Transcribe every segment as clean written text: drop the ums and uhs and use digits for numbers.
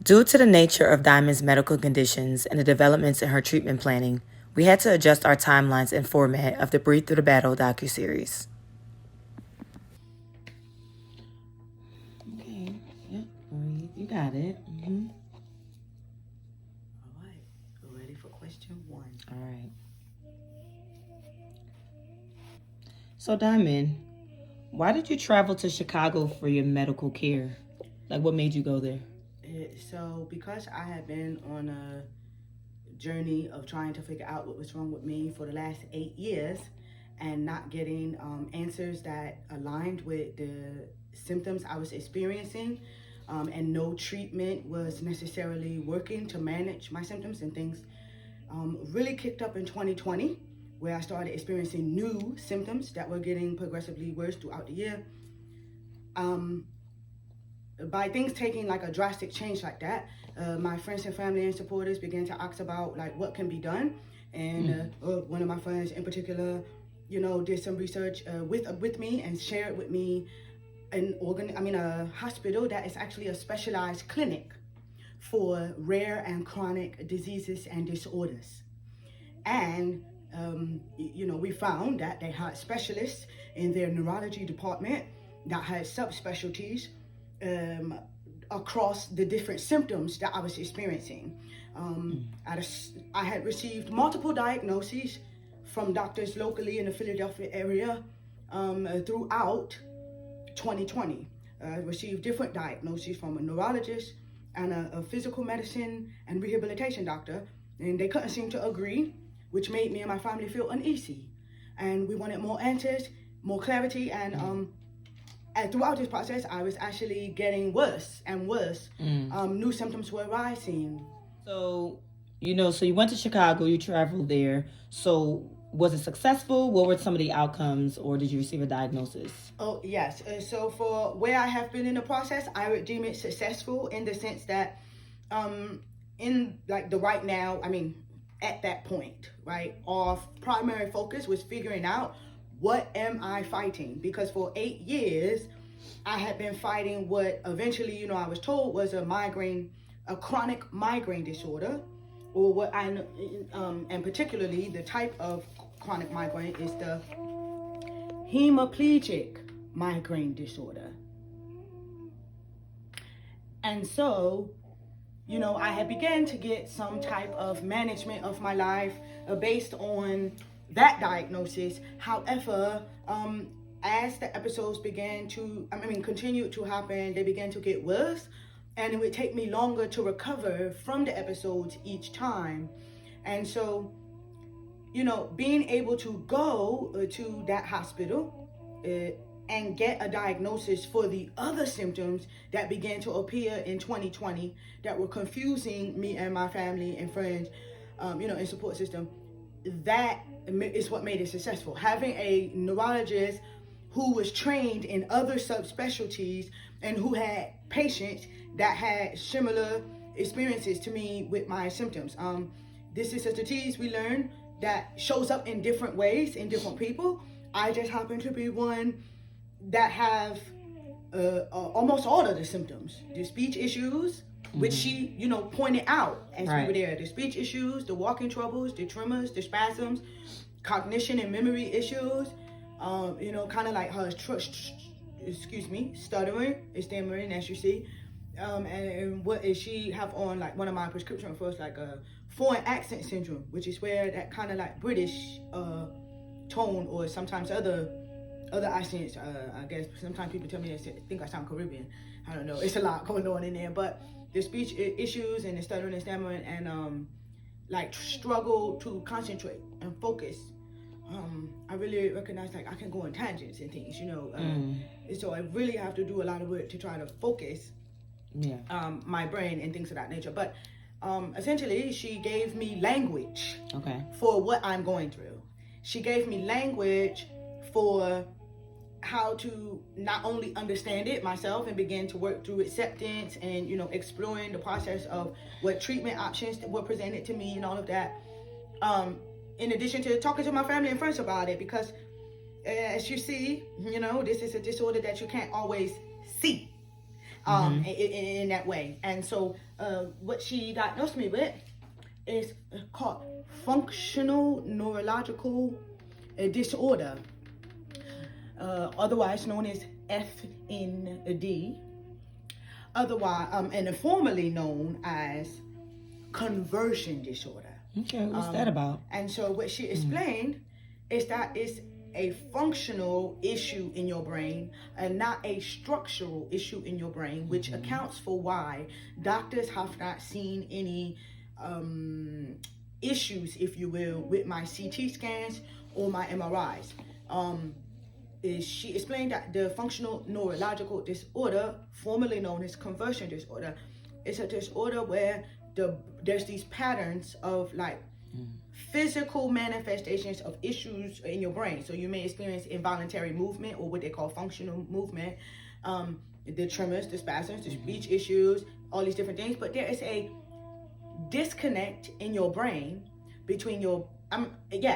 Due to the nature of Diamond's medical conditions and the developments in her treatment planning, we had to adjust our timelines and format of the Breathe Through the Battle docuseries. Okay, yep, you got it. All right, we're ready for question 1. All right. So, Diamond, why did you travel to Chicago for your medical care? Like, what made you go there? So, because I had been on a journey of trying to figure out what was wrong with me for the last 8 years and not getting answers that aligned with the symptoms I was experiencing, and no treatment was necessarily working to manage my symptoms and things, really kicked up in 2020, where I started experiencing new symptoms that were getting progressively worse throughout the year. By things taking like a drastic change like that, my friends and family and supporters began to ask about like what can be done. And one of my friends in particular, did some research with me and shared with me a hospital that is actually a specialized clinic for rare and chronic diseases and disorders. And we found that they had specialists in their neurology department that had subspecialties across the different symptoms that I was experiencing. I had received multiple diagnoses from doctors locally in the Philadelphia area throughout 2020. I received different diagnoses from a neurologist and a physical medicine and rehabilitation doctor, and they couldn't seem to agree, which made me and my family feel uneasy. And we wanted more answers, more clarity, and throughout this process, I was actually getting worse and worse. New symptoms were rising. So, so you went to Chicago, you traveled there. So, was it successful? What were some of the outcomes, or did you receive a diagnosis? Oh, yes. So, for where I have been in the process, I would deem it successful in the sense that, in like the right now, at that point, right, our primary focus was figuring out what am I fighting? Because for 8 years, I had been fighting what eventually, I was told was a chronic migraine disorder, or what and particularly the type of chronic migraine is the hemiplegic migraine disorder. And so, I had begun to get some type of management of my life based on that diagnosis. However, as the episodes continued to happen, they began to get worse, and it would take me longer to recover from the episodes each time. And so, being able to go to that hospital and get a diagnosis for the other symptoms that began to appear in 2020 that were confusing me and my family and friends, and support system, that is what made it successful. Having a neurologist who was trained in other subspecialties and who had patients that had similar experiences to me with my symptoms. This is a disease we learned that shows up in different ways in different people. I just happen to be one that have almost all of the symptoms. The speech issues, which she, pointed out as we were there. The speech issues, the walking troubles, the tremors, the spasms, cognition and memory issues, kind of like her, stuttering, stammering, as you see. And what is she have on, like, one of my prescriptions for us, like a foreign accent syndrome, which is where that kind of like British tone, or sometimes other accents, I guess sometimes people tell me they think I sound Caribbean. I don't know, it's a lot going on in there, but the speech issues and the stuttering and stammering and like struggle to concentrate and focus. I really recognize like I can go on tangents and things, and so I really have to do a lot of work to try to focus my brain and things of that nature. But essentially, she gave me language for what I'm going through. She gave me language for how to not only understand it myself and begin to work through acceptance and exploring the process of what treatment options were presented to me and all of that, in addition to talking to my family and friends about it, because as you see, this is a disorder that you can't always see. in that way. And so what she diagnosed me with is called functional neurological disorder, otherwise known as FND, otherwise and formerly known as conversion disorder. Okay, what's that about? And so what she explained is that it's a functional issue in your brain and not a structural issue in your brain, which accounts for why doctors have not seen any issues, if you will, with my CT scans or my MRIs. She explained that the functional neurological disorder, formerly known as conversion disorder, is a disorder where there's these patterns of like physical manifestations of issues in your brain. So you may experience involuntary movement, or what they call functional movement, the tremors, the spasms, the speech issues, all these different things. But there is a disconnect in your brain between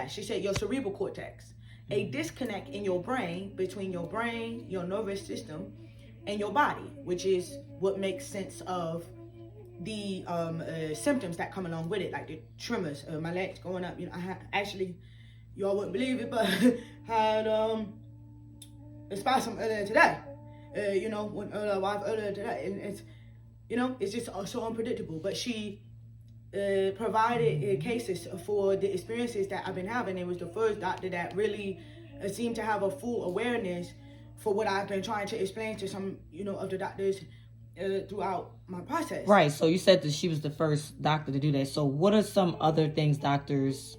she said your cerebral cortex, a disconnect in your brain between your brain, your nervous system, and your body, which is what makes sense of the symptoms that come along with it, like the tremors, my legs going up. I had, actually, y'all wouldn't believe it, but had a spasm earlier today. When wife earlier today, and it's just so unpredictable. But she provided cases for the experiences that I've been having. It was the first doctor that really seemed to have a full awareness for what I've been trying to explain to some, of the doctors throughout my process. Right. So you said that she was the first doctor to do that. So what are some other things doctors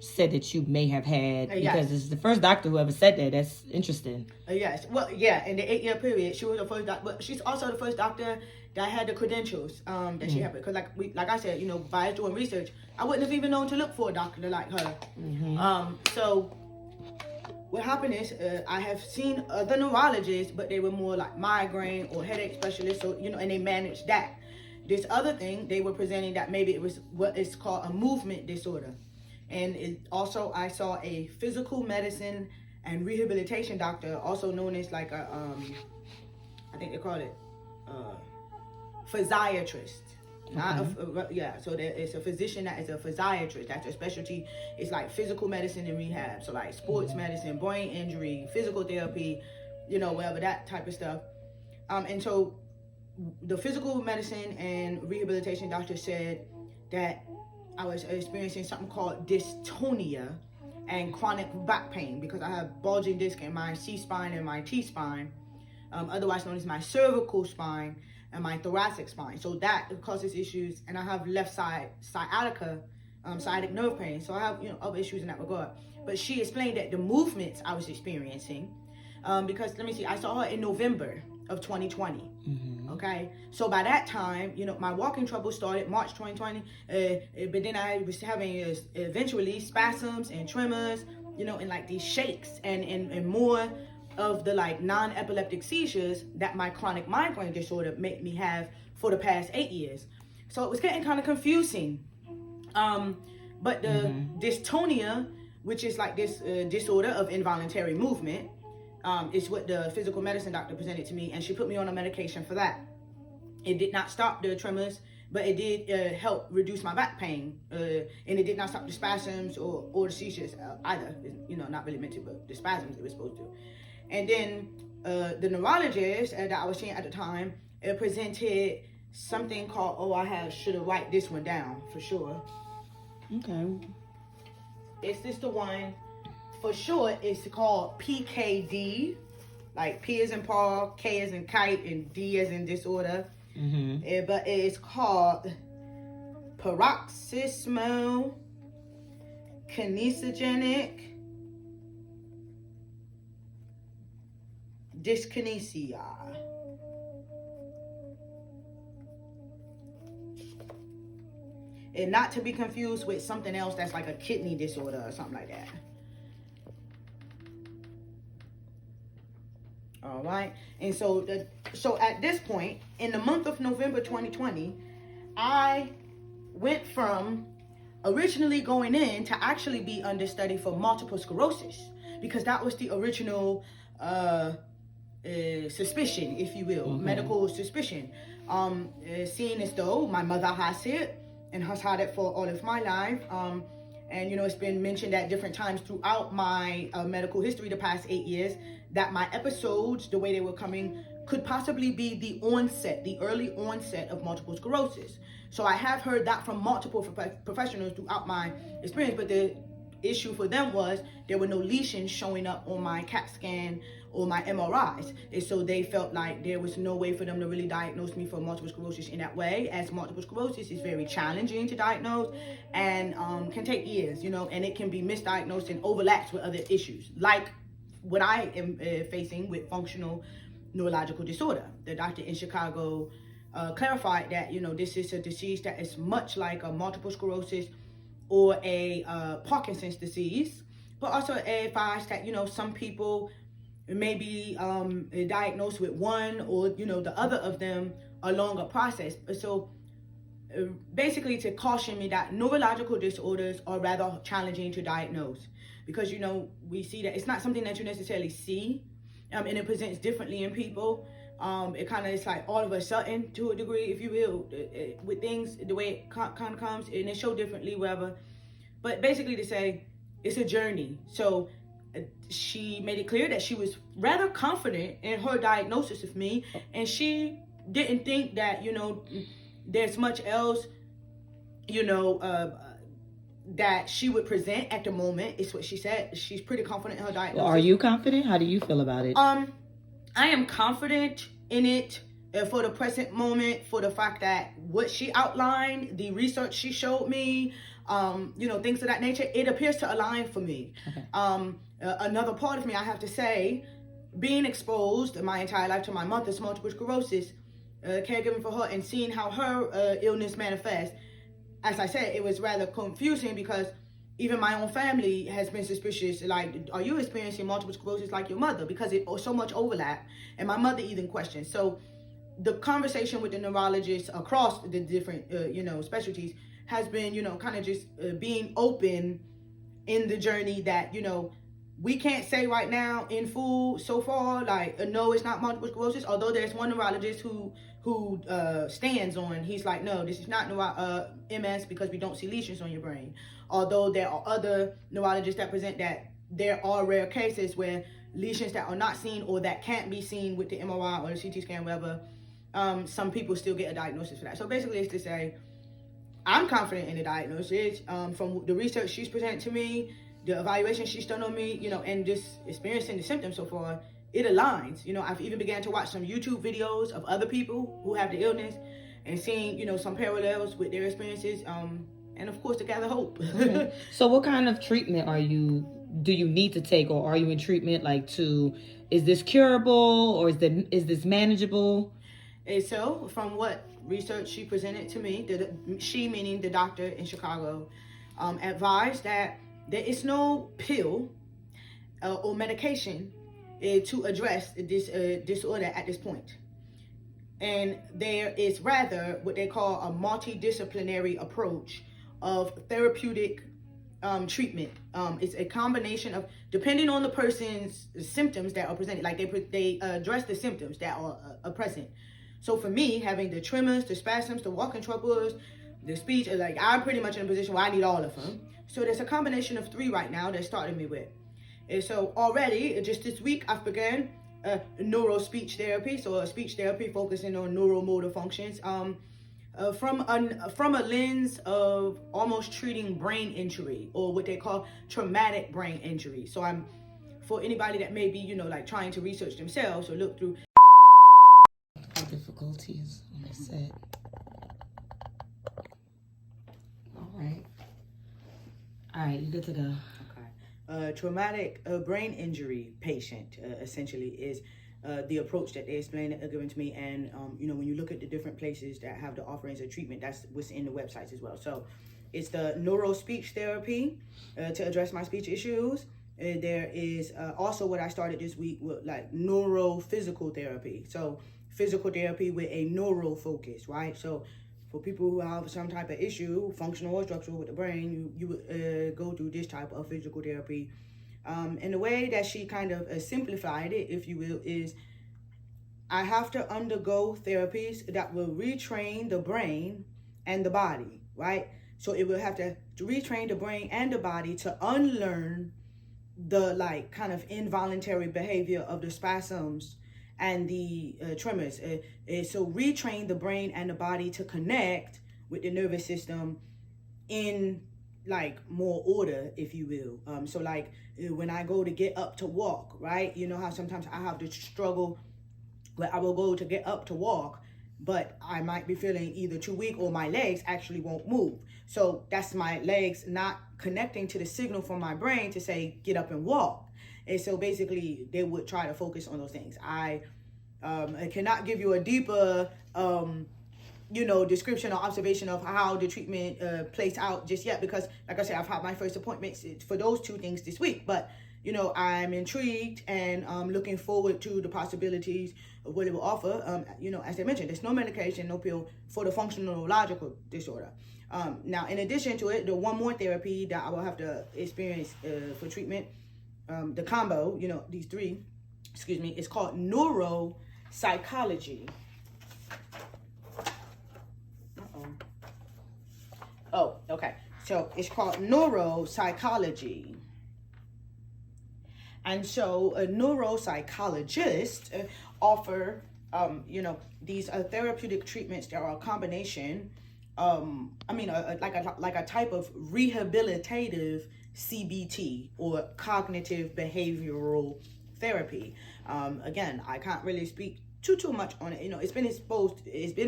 said that you may have had? Because it's the first doctor who ever said that. That's interesting. Yes. Well, yeah. In the 8-year period, she was the first doctor, but she's also the first doctor that had the credentials that she had. Because like I said, by doing research, I wouldn't have even known to look for a doctor like her. So what happened is I have seen other neurologists, but they were more like migraine or headache specialists. So, and they managed that. This other thing, they were presenting that maybe it was what is called a movement disorder. And I saw a physical medicine and rehabilitation doctor, also known as like a, I think they call it physiatrist. So there is a physician that is a physiatrist. That's a specialty. It's like physical medicine and rehab. So like sports medicine, brain injury, physical therapy, whatever, that type of stuff. And so the physical medicine and rehabilitation doctor said that I was experiencing something called dystonia and chronic back pain because I have bulging disc in my C-spine and my T-spine, otherwise known as my cervical spine and my thoracic spine. So that causes issues, and I have left side sciatica, sciatic nerve pain. So I have other issues in that regard. But she explained that the movements I was experiencing, because I saw her in November of 2020. Okay, so by that time, my walking trouble started March 2020. But then I was having eventually spasms and tremors, and like these shakes and more of the like non-epileptic seizures that my chronic migraine disorder made me have for the past 8 years. So it was getting kind of confusing. But the dystonia, which is like this disorder of involuntary movement, is what the physical medicine doctor presented to me, and she put me on a medication for that. It did not stop the tremors, but it did help reduce my back pain, and it did not stop the spasms or the seizures either. Not really meant to, but the spasms it was supposed to. And then the neurologist that I was seeing at the time presented something called, should have write this one down for sure. Okay. Is this the one? For short, it's called PKD, like P as in Paul, K as in kite, and D as in disorder. But it's called paroxysmal kinesiogenic dyskinesia. And not to be confused with something else that's like a kidney disorder or something like that. All right. And so at this point, in the month of November 2020, I went from originally going in to actually be understudy for multiple sclerosis, because that was the original suspicion, if you will, medical suspicion. Seeing as though my mother has it and has had it for all of my life. And, you know, it's been mentioned at different times throughout my medical history the past 8 years that my episodes, the way they were coming, could possibly be the early onset of multiple sclerosis. So I have heard that from multiple professionals throughout my experience, but the issue for them was there were no lesions showing up on my CAT scan or my MRIs. And so they felt like there was no way for them to really diagnose me for multiple sclerosis in that way, as multiple sclerosis is very challenging to diagnose and can take years, you know, and it can be misdiagnosed and overlaps with other issues, like what I am facing with functional neurological disorder. The doctor in Chicago clarified that, you know, this is a disease that is much like a multiple sclerosis or a Parkinson's disease, but also advised that, you know, some people may be diagnosed with one or, you know, the other of them along a process. So basically to caution me that neurological disorders are rather challenging to diagnose because, you know, we see that it's not something that you necessarily see and it presents differently in people. It kind of is like all of a sudden, to a degree, if you will, with things, the way it kind of comes, and it show differently, wherever. But basically to say, it's a journey. So she made it clear that she was rather confident in her diagnosis of me, and she didn't think that, you know, there's much else, you know, that she would present at the moment, is what she said. She's pretty confident in her diagnosis. Well, are you confident? How do you feel about it? I am confident in it for the present moment, for the fact that what she outlined, the research she showed me, you know, things of that nature, it appears to align for me. Okay. Another part of me, I have to say, being exposed my entire life to my mother's multiple sclerosis, caregiving for her and seeing how her illness manifests, as I said, it was rather confusing because even my own family has been suspicious, like, are you experiencing multiple sclerosis like your mother? Because it so much overlap, and my mother even questioned. So the conversation with the neurologists across the different, you know, specialties has been, you know, kind of just being open in the journey that, you know, we can't say right now in full so far, like, no, it's not multiple sclerosis, although there's one neurologist who stands on, he's like, no, this is not MS because we don't see lesions on your brain. Although there are other neurologists that present that there are rare cases where lesions that are not seen or that can't be seen with the MRI or the CT scan, whatever, some people still get a diagnosis for that. So basically it's to say, I'm confident in the diagnosis from the research she's presented to me, the evaluation she's done on me, you know, and just experiencing the symptoms so far, it aligns. You know, I've even began to watch some YouTube videos of other people who have the illness and seeing, you know, some parallels with their experiences, and of course to gather hope. Okay. So what kind of treatment do you need to take, or are you in treatment is this curable or is this manageable? And so from what research she presented to me, she meaning the doctor in Chicago, advised that there is no pill or medication to address this disorder at this point. And there is rather what they call a multidisciplinary approach of therapeutic treatment. It's a combination of, depending on the person's symptoms that are presented, like they address the symptoms that are present. So for me, having the tremors, the spasms, the walking troubles, the speech, like, I'm pretty much in a position where I need all of them. So there's a combination of 3 right now that started me with. And so already, just this week, I've begun neuro-speech therapy, so a speech therapy focusing on neuromotor functions, from a lens of almost treating brain injury, or what they call traumatic brain injury. So I'm, for anybody that may be, you know, like trying to research themselves or look through difficulties on the set. All right, you good to go. Okay. Traumatic brain injury patient, essentially, is the approach that they explained, given to me. And, you know, when you look at the different places that have the offerings of treatment, that's what's in the websites as well. So it's the neuro-speech therapy to address my speech issues. There is also what I started this week with, like, neurophysical therapy. So physical therapy with a neuro focus, right? So for people who have some type of issue, functional or structural with the brain, you would go through this type of physical therapy. And the way that she kind of simplified it, if you will, is I have to undergo therapies that will retrain the brain and the body, right? So it will have to retrain the brain and the body to unlearn the like kind of involuntary behavior of the spasms and the tremors. So retrain the brain and the body to connect with the nervous system in like more order, if you will. So like when I go to get up to walk, right? You know how sometimes I have to struggle where I will go to get up to walk, but I might be feeling either too weak or my legs actually won't move. So that's my legs not connecting to the signal from my brain to say, get up and walk. And so basically they would try to focus on those things. I cannot give you a deeper, description or observation of how the treatment plays out just yet, because like I said, I've had my first appointments for those two things this week, but I'm intrigued and looking forward to the possibilities of what it will offer. As I mentioned, there's no medication, no pill for the functional neurological disorder. Now, in addition to it, the one more therapy that I will have to experience for treatment, the combo, these three, is called neuropsychology. Oh, okay. So it's called neuropsychology. And so a neuropsychologist offer, these therapeutic treatments that are a combination, like a type of rehabilitative CBT or cognitive behavioral therapy. Again, I can't really speak too much on it. It's been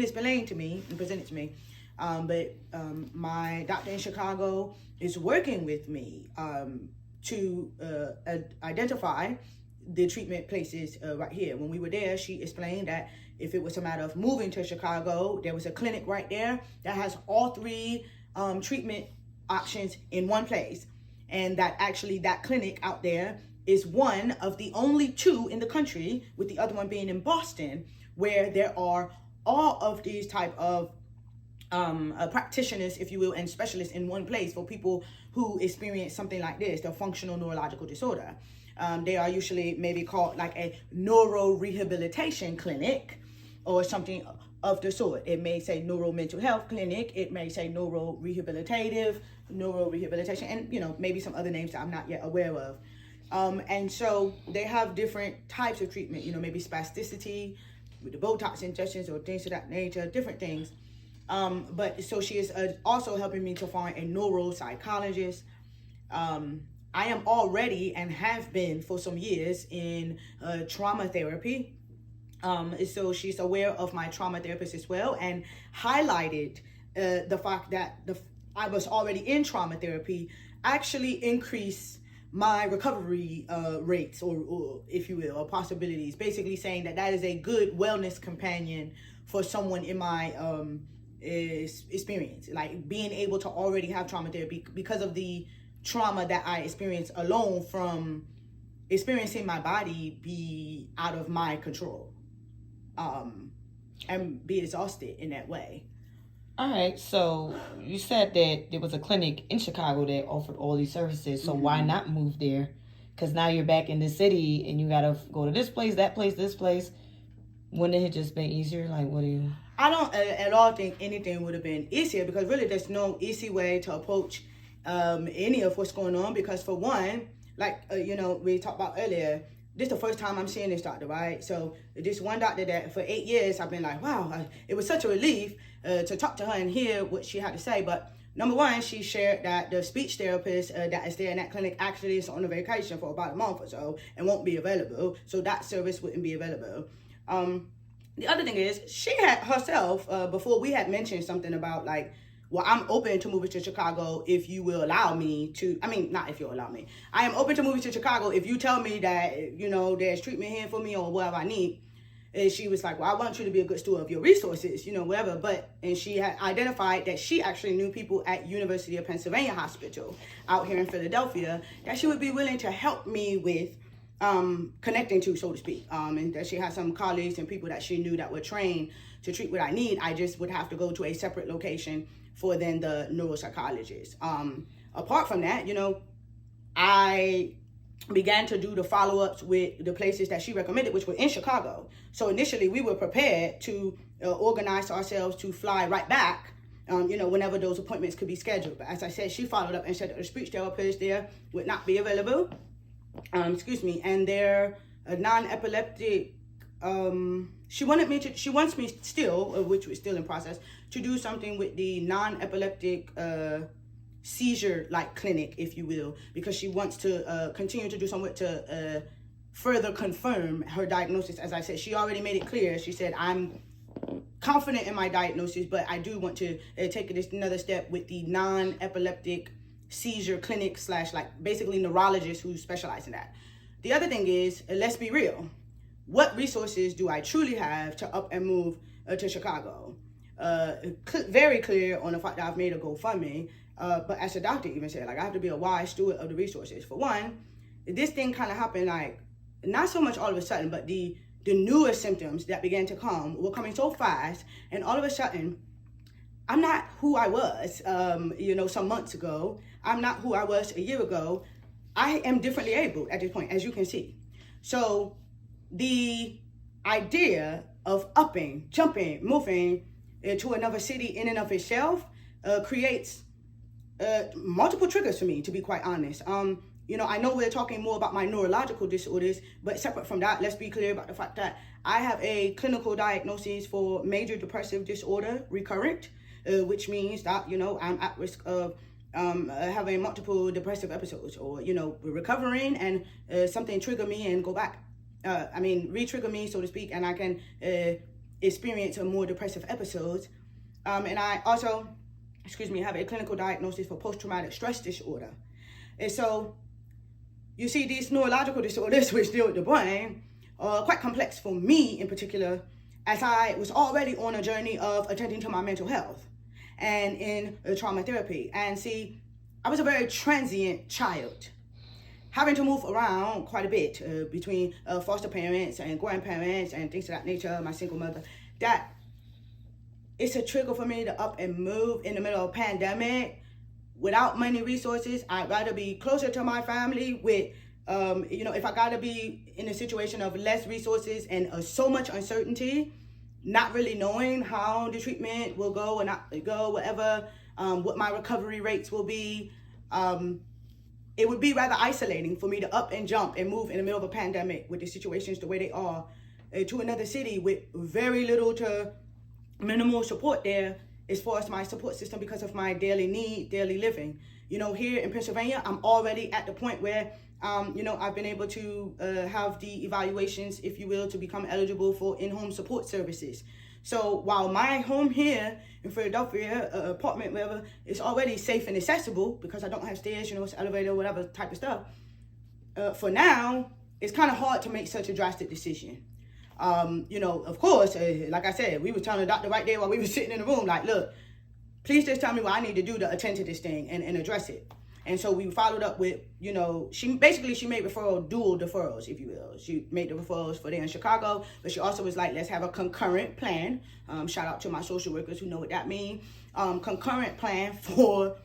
explained to me and presented to me. But my doctor in Chicago is working with me to identify the treatment places right here. When we were there, she explained that if it was a matter of moving to Chicago, there was a clinic right there that has all three treatment options in one place. And that actually that clinic out there is one of the only two in the country, with the other one being in Boston, where there are all of these type of practitioners, if you will, and specialists in one place for people who experience something like this, the functional neurological disorder. They are usually maybe called like a neuro-rehabilitation clinic or something of the sort. It may say neuro-mental health clinic. It may say neuro-rehabilitation, and maybe some other names that I'm not yet aware of. And so they have different types of treatment, maybe spasticity with the Botox injections or things of that nature, different things. But so she is also helping me to find a neuropsychologist. I am already and have been for some years in trauma therapy. So she's aware of my trauma therapist as well, and highlighted the fact that I was already in trauma therapy actually increased my recovery rates, or if you will, or possibilities. Basically saying that is a good wellness companion for someone in my experience, like being able to already have trauma therapy because of the trauma that I experienced alone from experiencing my body be out of my control, and be exhausted in that way. All right, so you said that there was a clinic in Chicago that offered all these services, so why not move there? Because now you're back in the city and you gotta go to this place, that place, this place. Wouldn't it have just been easier? Like, what do you... I don't at all think anything would have been easier, because really there's no easy way to approach any of what's going on. Because for one, like, we talked about earlier, this is the first time I'm seeing this doctor, right? So this one doctor that for 8 years I've been like, wow, it was such a relief to talk to her and hear what she had to say. But number one, she shared that the speech therapist that is there in that clinic actually is on a vacation for about a month or so and won't be available. So that service wouldn't be available. The other thing is, she had herself, before we had mentioned something about like, well, I'm open to moving to Chicago if you will allow me to, not if you'll allow me. I am open to moving to Chicago if you tell me that, there's treatment here for me or whatever I need. And she was like, well, I want you to be a good steward of your resources, whatever. And she had identified that she actually knew people at University of Pennsylvania Hospital out here in Philadelphia that she would be willing to help me with connecting to, so to speak, and that she had some colleagues and people that she knew that were trained to treat what I need. I just would have to go to a separate location for then the neuropsychologist. Apart from that, I began to do the follow-ups with the places that she recommended, which were in Chicago. So initially we were prepared to organize ourselves to fly right back, whenever those appointments could be scheduled. But as I said, she followed up and said that the speech therapist there would not be available. And their non-epileptic, she wants me still, which was still in process, to do something with the non-epileptic seizure-like clinic, if you will, because she wants to continue to do something to further confirm her diagnosis. As I said, she already made it clear. She said, I'm confident in my diagnosis, but I do want to take it another step with the non-epileptic seizure clinic / like basically neurologists who specialize in that. The other thing is, let's be real. What resources do I truly have to up and move to Chicago? Very clear on the fact that I've made a GoFundMe. But as a doctor even said, like, I have to be a wise steward of the resources. For one, this thing kind of happened, like, not so much all of a sudden, but the newer symptoms that began to come were coming so fast, and all of a sudden, I'm not who I was, some months ago. I'm not who I was a year ago. I am differently able at this point, as you can see. So the idea of upping, jumping, moving to another city in and of itself creates multiple triggers for me, to be quite honest. I know we're talking more about my neurological disorders, but separate from that, let's be clear about the fact that I have a clinical diagnosis for major depressive disorder, recurrent, which means that, I'm at risk of having multiple depressive episodes, or, recovering and something trigger me and go back. Re-trigger me, so to speak, and I can experience more depressive episodes. And I also, have a clinical diagnosis for post-traumatic stress disorder. And so, you see, these neurological disorders, which deal with the brain, are quite complex for me in particular, as I was already on a journey of attending to my mental health and in trauma therapy. And see, I was a very transient child, having to move around quite a bit between foster parents and grandparents and things of that nature, my single mother, that it's a trigger for me to up and move in the middle of a pandemic without money resources. I'd rather be closer to my family with, if I gotta be in a situation of less resources and so much uncertainty, not really knowing how the treatment will go or not go, whatever, what my recovery rates will be, it would be rather isolating for me to up and jump and move in the middle of a pandemic with the situations the way they are to another city with very little to minimal support there as far as my support system because of my daily living. Here in Pennsylvania, I'm already at the point where, I've been able to have the evaluations, if you will, to become eligible for in-home support services. So while my home here in Philadelphia, apartment, whatever, is already safe and accessible because I don't have stairs, it's elevator, whatever type of stuff, for now, it's kind of hard to make such a drastic decision. Of course, like I said, we were telling the doctor right there while we were sitting in the room, like, look, please just tell me what I need to do to attend to this thing and address it. And so we followed up with, she made dual deferrals, if you will. She made the referrals for there in Chicago, but she also was like, let's have a concurrent plan. Shout out to my social workers who know what that means. Concurrent plan for,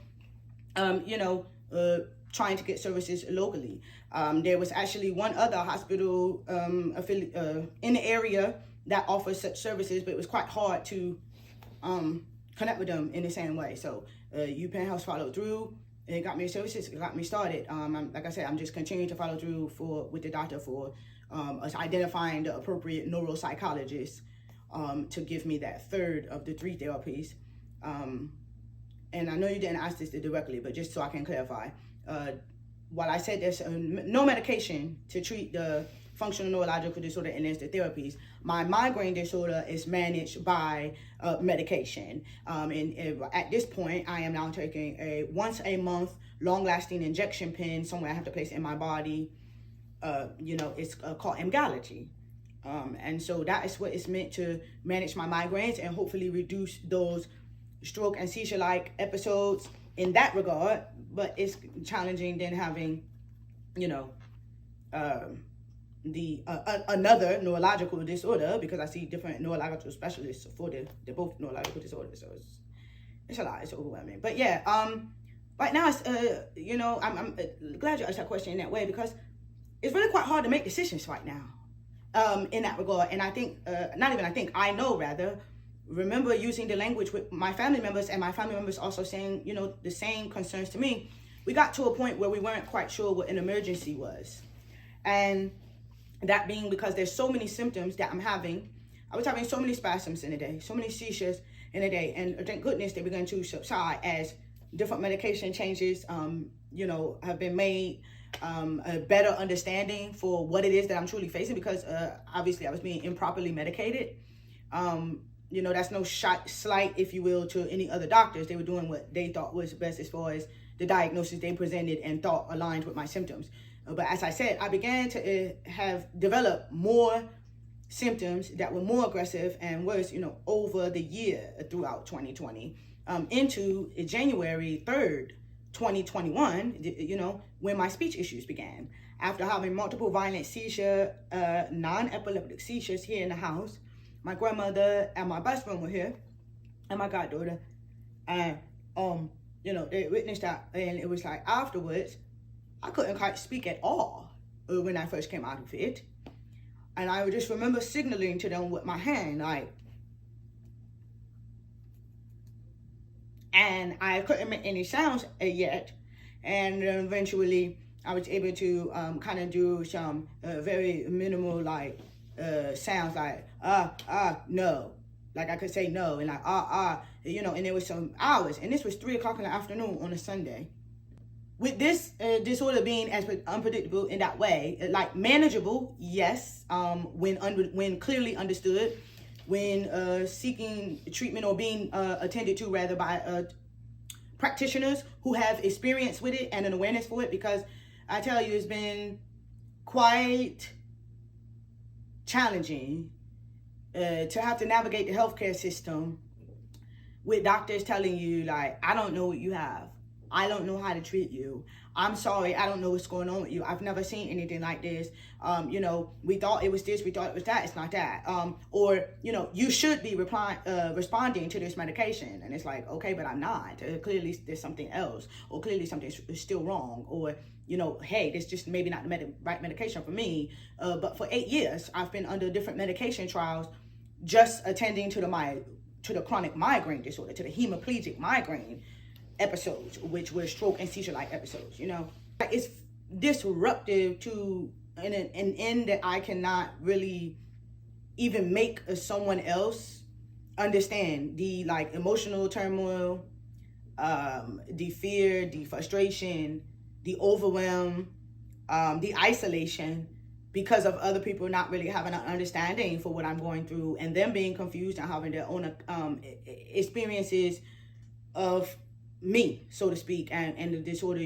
trying to get services locally. There was actually one other hospital in the area that offers such services, but it was quite hard to connect with them in the same way. So UPenn Health followed through. It got me services. It got me started. Like I said, I'm just continuing to follow through with the doctor for us identifying the appropriate neuropsychologist to give me that third of the 3 therapies. And I know you didn't ask this directly, but just so I can clarify, while I said there's no medication to treat the functional neurological disorder and there's the therapies, my migraine disorder is managed by medication. And at this point, I am now taking a once a month long-lasting injection pen, somewhere I have to place in my body. It's called Emgality. And so that is what is meant to manage my migraines and hopefully reduce those stroke and seizure-like episodes in that regard. But it's challenging than having, another neurological disorder, because I see different neurological specialists for they're both neurological disorders. So it's a lot. It's overwhelming. But yeah, right now it's I'm glad you asked that question in that way, because it's really quite hard to make decisions right now in that regard. And I think, I know rather, remember using the language with my family members, and my family members also saying, the same concerns to me. We got to a point where we weren't quite sure what an emergency was. And that being because there's so many symptoms that I'm having. I was having so many spasms in a day, so many seizures in a day. And thank goodness they began to subside as different medication changes, have been made, a better understanding for what it is that I'm truly facing, because obviously I was being improperly medicated. That's no slight, if you will, to any other doctors. They were doing what they thought was best as far as the diagnosis they presented and thought aligned with my symptoms. But as I said, I began to have developed more symptoms that were more aggressive and worse, over the year throughout 2020, into January 3rd, 2021, when my speech issues began. After having multiple violent seizure, non-epileptic seizures here in the house, my grandmother and my best friend were here, and my goddaughter, and they witnessed that, and it was like afterwards, I couldn't quite speak at all when I first came out of it. And I would just remember signaling to them with my hand, like, and I couldn't make any sounds yet. And eventually I was able to kind of do some very minimal, like, sounds like, no. Like I could say no, and like, and there was some hours. And this was 3:00 in the afternoon on a Sunday. With this disorder being as unpredictable in that way, like manageable, yes, when clearly understood, when seeking treatment or being attended to rather by practitioners who have experience with it and an awareness for it, because I tell you, it's been quite challenging to have to navigate the healthcare system with doctors telling you, like, I don't know what you have. I don't know how to treat you. I'm sorry, I don't know what's going on with you. I've never seen anything like this. We thought it was this, we thought it was that, it's not that. Or, you should be responding to this medication. And it's like, okay, but I'm not. Clearly there's something else. Or clearly something's still wrong. Or, hey, this just maybe not the right medication for me. But for 8 years, I've been under different medication trials, just attending to the chronic migraine disorder, to the hemiplegic migraine episodes, which were stroke and seizure-like episodes. It's disruptive to an end that I cannot really even make someone else understand. The emotional turmoil, the fear, the frustration, the overwhelm, the isolation, because of other people not really having an understanding for what I'm going through, and them being confused and having their own experiences of me, so to speak, and the disorder,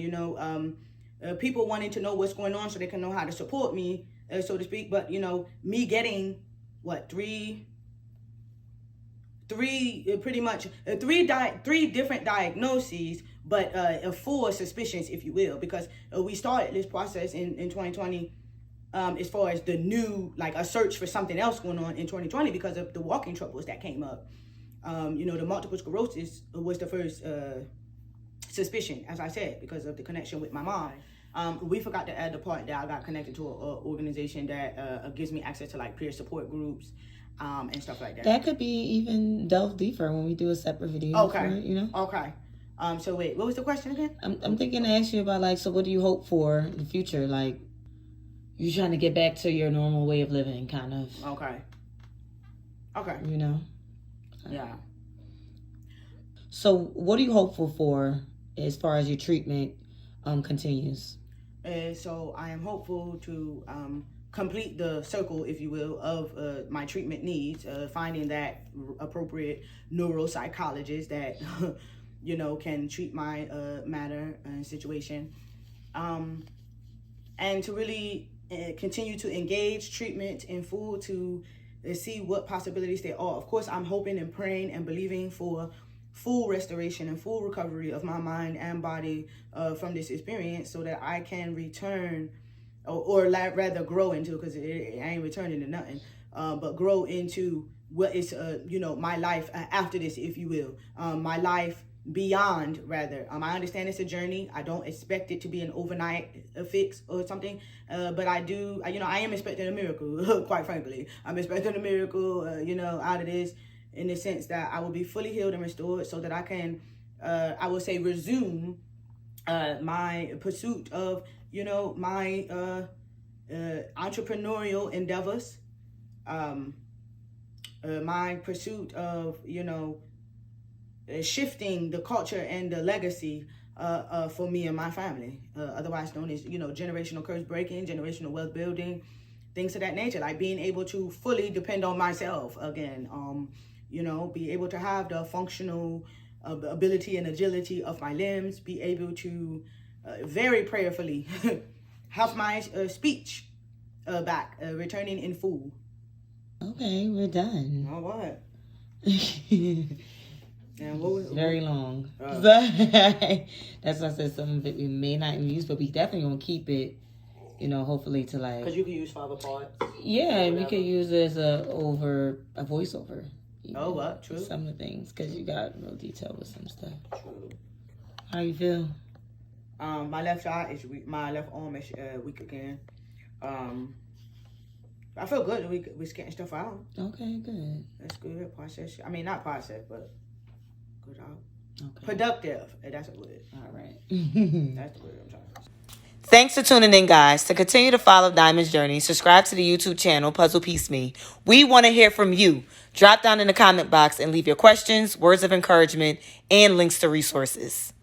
people wanting to know what's going on so they can know how to support me, so to speak. But, me getting, three different diagnoses, but 4 suspicions, if you will, because we started this process in 2020, as far as the new, a search for something else going on in 2020 because of the walking troubles that came up. The multiple sclerosis was the first suspicion, as I said, because of the connection with my mom. We forgot to add the part that I got connected to an organization that gives me access to peer support groups and stuff like that. That could be even delve deeper when we do a separate video. Okay. Okay. So wait, what was the question again? I'm thinking to ask you about so what do you hope for in the future? You trying to get back to your normal way of living, kind of. Okay. Okay. Yeah. So what are you hopeful for as far as your treatment continues? So I am hopeful to complete the circle, if you will, of my treatment needs, finding that appropriate neuropsychologist that, can treat my matter and situation. And to really continue to engage treatment in full to see what possibilities there are. Of course, I'm hoping and praying and believing for full restoration and full recovery of my mind and body from this experience, so that I can return or rather grow into, because I ain't returning to nothing, but grow into what is, my life after this, if you will. My life beyond rather. I understand it's a journey. I don't expect it to be an overnight fix or something, but I do, I am expecting a miracle. Quite frankly, I'm expecting a miracle, out of this, in the sense that I will be fully healed and restored, so that I can, I will say, resume my pursuit of, my entrepreneurial endeavors, my pursuit of, shifting the culture and the legacy for me and my family, otherwise known as, generational curse breaking, generational wealth building, things of that nature, like being able to fully depend on myself again, be able to have the functional ability and agility of my limbs, be able to very prayerfully have my speech back, returning in full. Okay, we're done. All right. And very long. That's why I said some of it we may not use, but we definitely gonna keep it. Hopefully to like. Because you can use 5 parts. Yeah, and we could use it as a voiceover. What? True. Some of the things, because you got real detail with some stuff. True. How you feel? My left eye is weak. My left arm is weak again. I feel good. We're getting stuff out. Okay, good. That's good. Process. I mean, not process, but good out. Okay. Productive. That's a word. All right. That's the word I'm trying to say. Thanks for tuning in, guys. To continue to follow Diamond's journey, subscribe to the YouTube channel, Puzzle Piece Me. We want to hear from you. Drop down in the comment box and leave your questions, words of encouragement, and links to resources.